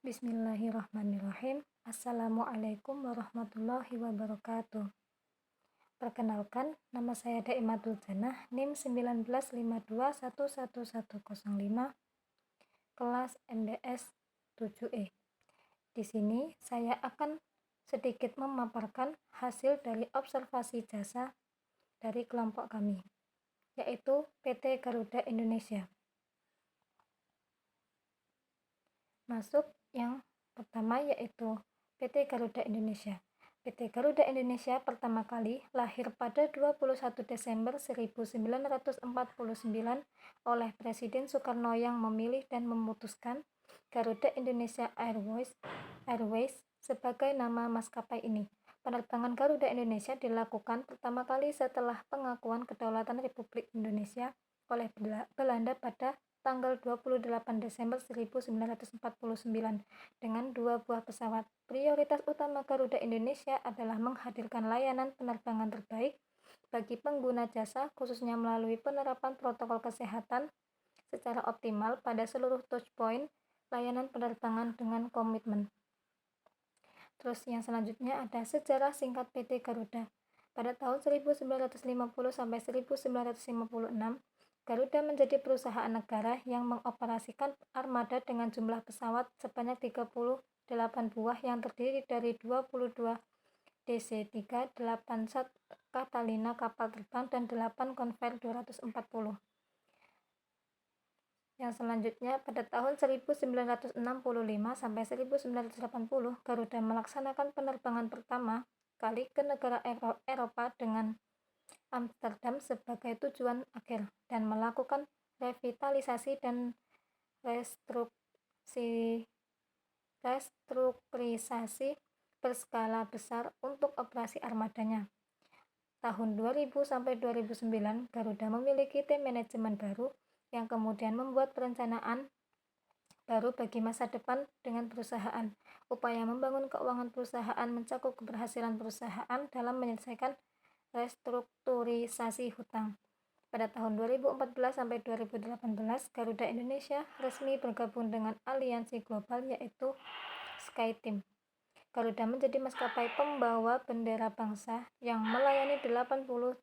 Bismillahirrahmanirrahim. Assalamualaikum warahmatullahi wabarakatuh. Perkenalkan, nama saya Daimatul Janah, NIM 1952111105, kelas MBS 7E. Di sini saya akan sedikit memaparkan hasil dari observasi jasa dari kelompok kami, yaitu PT Garuda Indonesia. Masuk yang pertama yaitu PT Garuda Indonesia. PT Garuda Indonesia pertama kali lahir pada 21 Desember 1949 oleh Presiden Soekarno yang memilih dan memutuskan Garuda Indonesia Airways sebagai nama maskapai ini. Penerbangan Garuda Indonesia dilakukan pertama kali setelah pengakuan kedaulatan Republik Indonesia oleh Belanda pada tanggal 28 Desember 1949 dengan 2 buah pesawat. Prioritas utama Garuda Indonesia adalah menghadirkan layanan penerbangan terbaik bagi pengguna jasa, khususnya melalui penerapan protokol kesehatan secara optimal pada seluruh touchpoint layanan penerbangan dengan komitmen. Terus yang selanjutnya ada sejarah singkat PT Garuda. Pada tahun 1950 sampai 1956, Garuda menjadi perusahaan negara yang mengoperasikan armada dengan jumlah pesawat sebanyak 38 buah yang terdiri dari 22 DC-3, 8 Catalina kapal terbang, dan 8 Convair 240. Yang selanjutnya, pada tahun 1965 sampai 1980, Garuda melaksanakan penerbangan pertama kali ke negara Eropa dengan Amsterdam sebagai tujuan akhir dan melakukan revitalisasi dan restrukturisasi berskala besar untuk operasi armadanya. Tahun 2000 sampai 2009, Garuda memiliki tim manajemen baru yang kemudian membuat perencanaan baru bagi masa depan dengan perusahaan. Upaya membangun keuangan perusahaan mencakup keberhasilan perusahaan dalam menyelesaikan restrukturisasi hutang. Pada tahun 2014 sampai 2018, Garuda Indonesia resmi bergabung dengan aliansi global yaitu SkyTeam. Garuda menjadi maskapai pembawa bendera bangsa yang melayani 83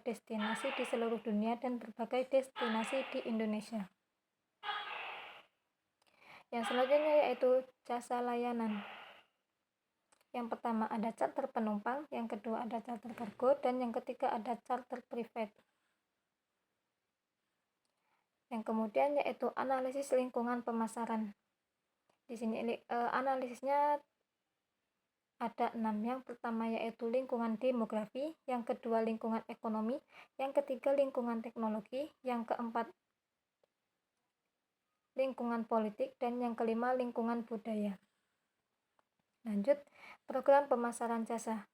destinasi di seluruh dunia dan berbagai destinasi di Indonesia. Yang selanjutnya yaitu jasa layanan. Yang pertama ada charter penumpang, yang kedua ada charter kargo, dan yang ketiga ada charter private. Yang kemudian yaitu analisis lingkungan pemasaran. Di sini analisisnya ada 6. Yang pertama yaitu lingkungan demografi, yang kedua lingkungan ekonomi, yang ketiga lingkungan teknologi, yang keempat lingkungan politik, dan yang kelima lingkungan budaya. Lanjut, program pemasaran jasa.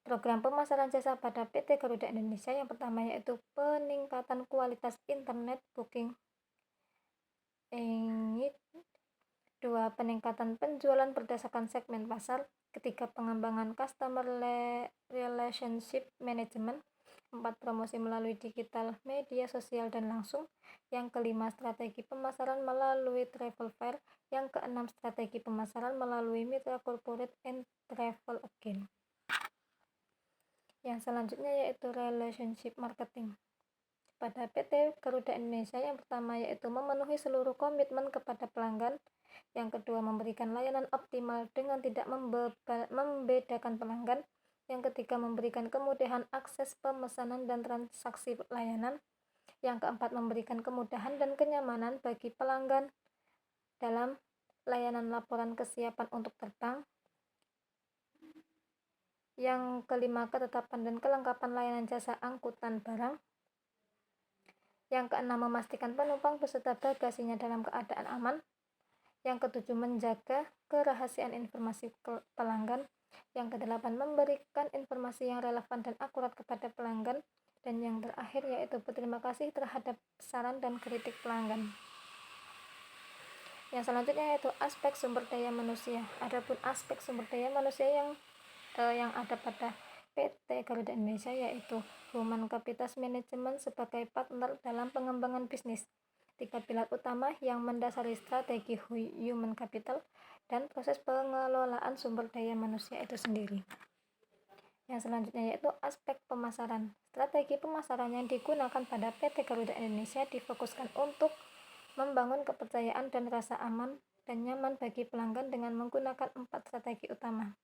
Program pemasaran jasa pada PT Garuda Indonesia yang pertama yaitu peningkatan kualitas internet booking. 2. Peningkatan penjualan berdasarkan segmen pasar. Ketiga, pengembangan customer relationship management. 4. Promosi melalui digital, media sosial, dan langsung. Yang kelima, strategi pemasaran melalui travel fair. Yang keenam, strategi pemasaran melalui mitra corporate and travel agent. Yang selanjutnya yaitu relationship marketing. Pada PT Garuda Indonesia yang pertama yaitu memenuhi seluruh komitmen kepada pelanggan. Yang kedua, memberikan layanan optimal dengan tidak membedakan pelanggan. Yang ketiga, memberikan kemudahan akses pemesanan dan transaksi layanan. Yang keempat, memberikan kemudahan dan kenyamanan bagi pelanggan dalam layanan laporan kesiapan untuk terbang. Yang kelima, ketetapan dan kelengkapan layanan jasa angkutan barang. Yang keenam, memastikan penumpang beserta bagasinya dalam keadaan aman. Yang ketujuh, menjaga kerahasiaan informasi pelanggan. Yang kedelapan, memberikan informasi yang relevan dan akurat kepada pelanggan. Dan yang terakhir yaitu berterima kasih terhadap saran dan kritik pelanggan. Yang selanjutnya yaitu aspek sumber daya manusia. Adapun aspek sumber daya manusia yang ada pada PT Garuda Indonesia yaitu Human Capital Management sebagai partner dalam pengembangan bisnis. 3 pilar utama yang mendasari strategi human capital dan proses pengelolaan sumber daya manusia itu sendiri. Yang selanjutnya yaitu aspek pemasaran. Strategi pemasaran yang digunakan pada PT Garuda Indonesia difokuskan untuk membangun kepercayaan dan rasa aman dan nyaman bagi pelanggan dengan menggunakan 4 strategi utama.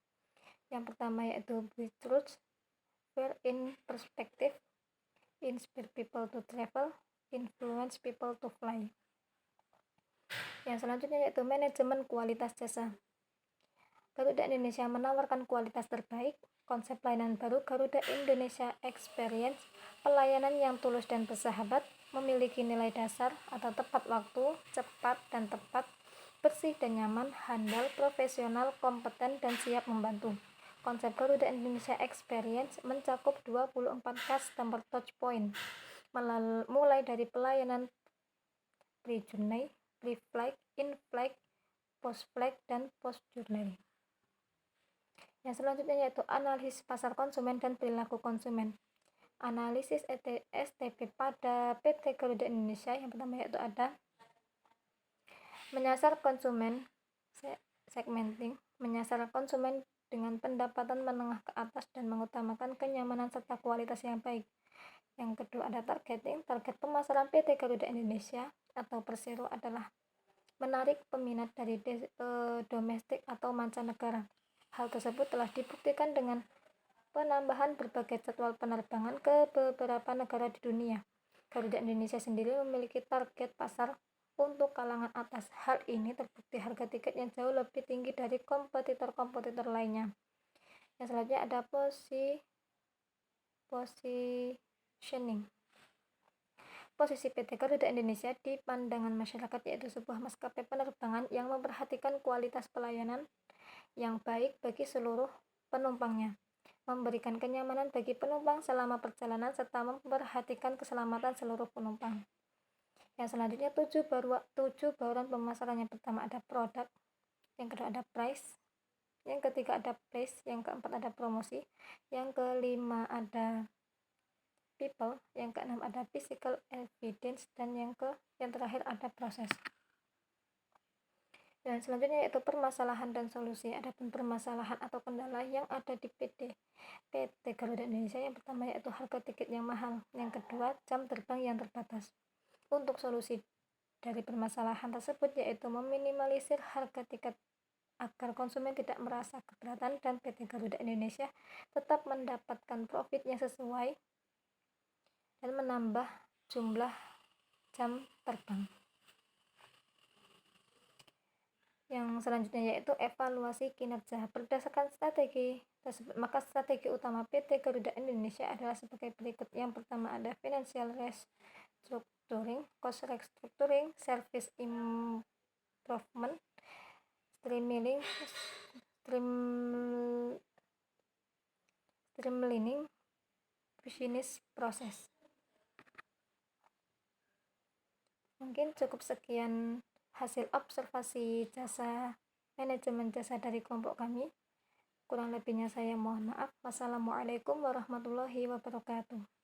Yang pertama yaitu Bridge Truth, Fear in Perspective, Inspire People to Travel, Influence People to Fly. Yang selanjutnya yaitu manajemen kualitas jasa. Garuda Indonesia menawarkan kualitas terbaik, konsep layanan baru Garuda Indonesia Experience, pelayanan yang tulus dan bersahabat, memiliki nilai dasar atau tepat waktu, cepat dan tepat, bersih dan nyaman, handal, profesional, kompeten, dan siap membantu. Konsep Garuda Indonesia Experience mencakup 24 customer touchpoint, mulai dari pelayanan pre-journey, pre-flight, in-flight, post-flight, dan post-journey. Yang selanjutnya yaitu analisis pasar konsumen dan perilaku konsumen. Analisis STP pada PT Garuda Indonesia yang pertama yaitu ada menyasar konsumen, segmenting, menyasar konsumen dengan pendapatan menengah ke atas dan mengutamakan kenyamanan serta kualitas yang baik. Yang kedua ada targeting. Target pemasaran PT Garuda Indonesia atau Persero adalah menarik peminat dari domestik atau mancanegara. Hal tersebut telah dibuktikan dengan penambahan berbagai jadwal penerbangan ke beberapa negara di dunia. Garuda Indonesia sendiri memiliki target pasar untuk kalangan atas. Hal ini terbukti harga tiket yang jauh lebih tinggi dari kompetitor-kompetitor lainnya. Yang selanjutnya ada positioning. Posisi PT Garuda Indonesia di pandangan masyarakat yaitu sebuah maskapai penerbangan yang memperhatikan kualitas pelayanan yang baik bagi seluruh penumpangnya, memberikan kenyamanan bagi penumpang selama perjalanan serta memperhatikan keselamatan seluruh penumpang. Yang selanjutnya 7 bauran pemasaran. Yang pertama ada produk, yang kedua ada price, yang ketiga ada place, yang keempat ada promosi, yang kelima ada people, yang keenam ada physical evidence, dan yang terakhir ada proses. Dan selanjutnya yaitu permasalahan dan solusi. Adapun permasalahan atau kendala yang ada di PT Garuda Indonesia yang pertama yaitu harga tiket yang mahal, yang kedua jam terbang yang terbatas. Untuk solusi dari permasalahan tersebut yaitu meminimalisir harga tiket agar konsumen tidak merasa keberatan dan PT Garuda Indonesia tetap mendapatkan profit yang sesuai dan menambah jumlah jam terbang. Yang selanjutnya yaitu evaluasi kinerja. Berdasarkan strategi tersebut, maka strategi utama PT Garuda Indonesia adalah sebagai berikut. Yang pertama ada financial restructuring, cost restructuring, service improvement, streamlining business process. Mungkin cukup sekian hasil observasi jasa manajemen jasa dari kelompok kami. Kurang lebihnya saya mohon maaf. Wassalamualaikum warahmatullahi wabarakatuh.